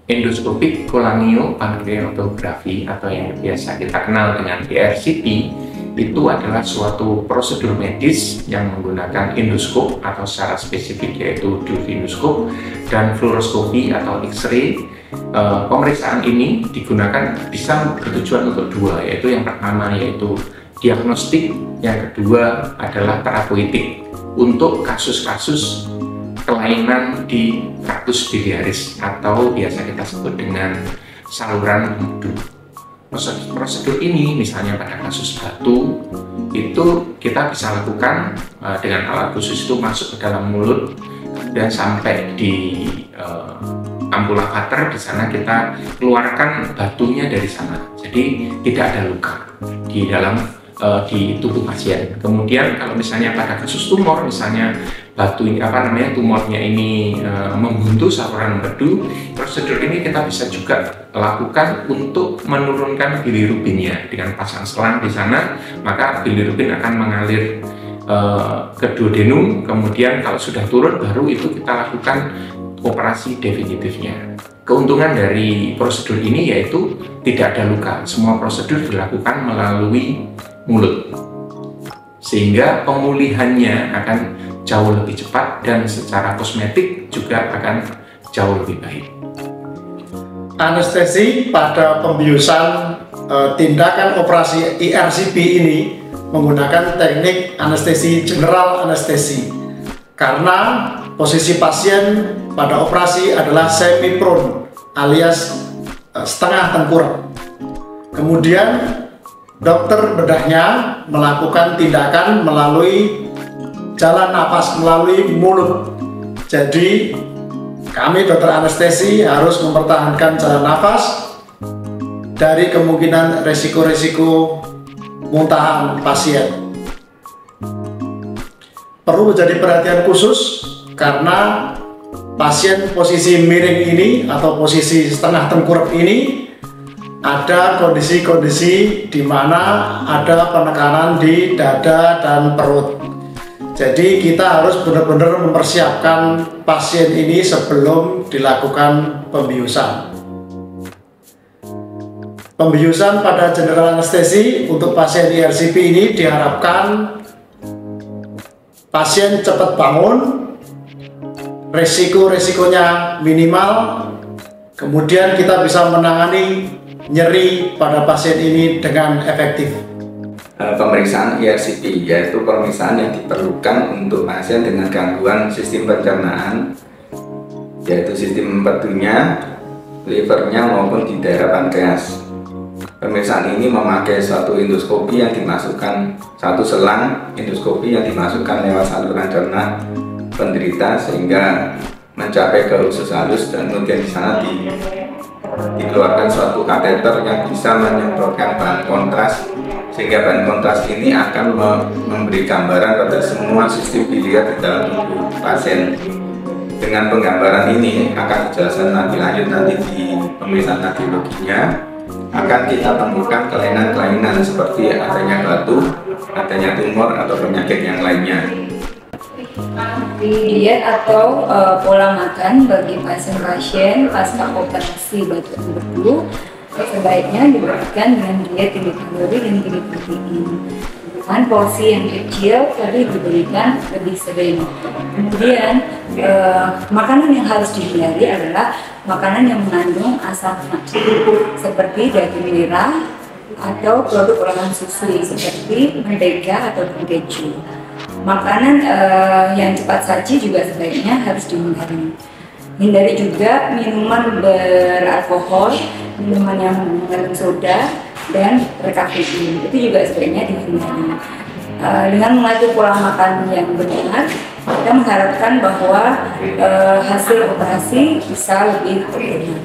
Endoskopik kolangiopankreatografi atau yang biasa kita kenal dengan ERCP itu adalah suatu prosedur medis yang menggunakan endoskop atau secara spesifik yaitu duodenoskop dan fluoroskopi atau X-ray. Pemeriksaan ini digunakan bisa bertujuan untuk dua, yaitu yang pertama yaitu diagnostik, yang kedua adalah terapeutik untuk kasus-kasus kelainan di traktus biliaris atau biasa kita sebut dengan saluran empedu. Prosedur ini misalnya pada kasus batu itu kita bisa lakukan dengan alat khusus itu masuk ke dalam mulut dan sampai di ampula cutter. Di sana kita keluarkan batunya dari sana, jadi tidak ada luka di dalam di tubuh pasien. Kemudian kalau misalnya pada kasus tumor, misalnya batu ini tumornya ini membuntu saluran empedu, prosedur ini kita bisa juga lakukan untuk menurunkan bilirubinnya dengan pasang selang di sana, maka bilirubin akan mengalir ke duodenum. Kemudian kalau sudah turun baru itu kita lakukan operasi definitifnya. Keuntungan dari prosedur ini yaitu tidak ada luka. Semua prosedur dilakukan melalui mulut, sehingga pemulihannya akan jauh lebih cepat dan secara kosmetik juga akan jauh lebih baik. Anestesi pada pembiusan tindakan operasi ERCP ini menggunakan teknik anestesi general anestesi karena posisi pasien pada operasi adalah semi prone alias setengah tengkurap. Kemudian dokter bedahnya melakukan tindakan melalui jalan nafas, melalui mulut. Jadi kami dokter anestesi harus mempertahankan jalan nafas dari kemungkinan resiko-resiko muntahan pasien. Perlu menjadi perhatian khusus karena pasien posisi miring ini atau posisi setengah tengkurap ini ada kondisi-kondisi di mana ada penekanan di dada dan perut. Jadi kita harus benar-benar mempersiapkan pasien ini sebelum dilakukan pembiusan. Pembiusan pada general anestesi untuk pasien ERCP ini diharapkan pasien cepat bangun, resiko-resikonya minimal, kemudian kita bisa menangani nyeri pada pasien ini dengan efektif. Pemeriksaan ERCP yaitu pemeriksaan yang diperlukan untuk pasien dengan gangguan sistem pencernaan, yaitu sistem empedunya, livernya maupun di daerah pankreas. Pemeriksaan ini memakai suatu endoskopi yang dimasukkan, satu selang endoskopi yang dimasukkan lewat saluran cerna penderita sehingga mencapai ke usus halus, dan kemudian di sana dikeluarkan suatu kateter yang bisa menyemprotkan bahan kontras, sehingga bahan kontras ini akan memberi gambaran pada semua sistem biliar di dalam tubuh pasien. Dengan penggambaran ini akan dijelaskan lebih lanjut nanti di pemeriksaan radiologinya. Akan kita temukan kelainan-kelainan seperti adanya batu, adanya tumor atau penyakit yang lainnya. Diet atau pola makan bagi pasien-pasien pasca operasi batu empedu sebaiknya diberikan dengan diet tinggi kalori dan tinggi protein. Dengan porsi yang kecil tapi diberikan lebih sering. Kemudian makanan yang harus dihindari adalah makanan yang mengandung asam nafsu seperti daging merah atau produk olahan susu seperti mentega atau keju. Makanan yang cepat saji juga sebaiknya harus dihindari. Hindari juga minuman beralkohol, minuman yang mengandung soda dan berkafein, itu juga sebaiknya dihindari. Dengan mengatur pola makan yang benar, kita mengharapkan bahwa hasil operasi bisa lebih optimal.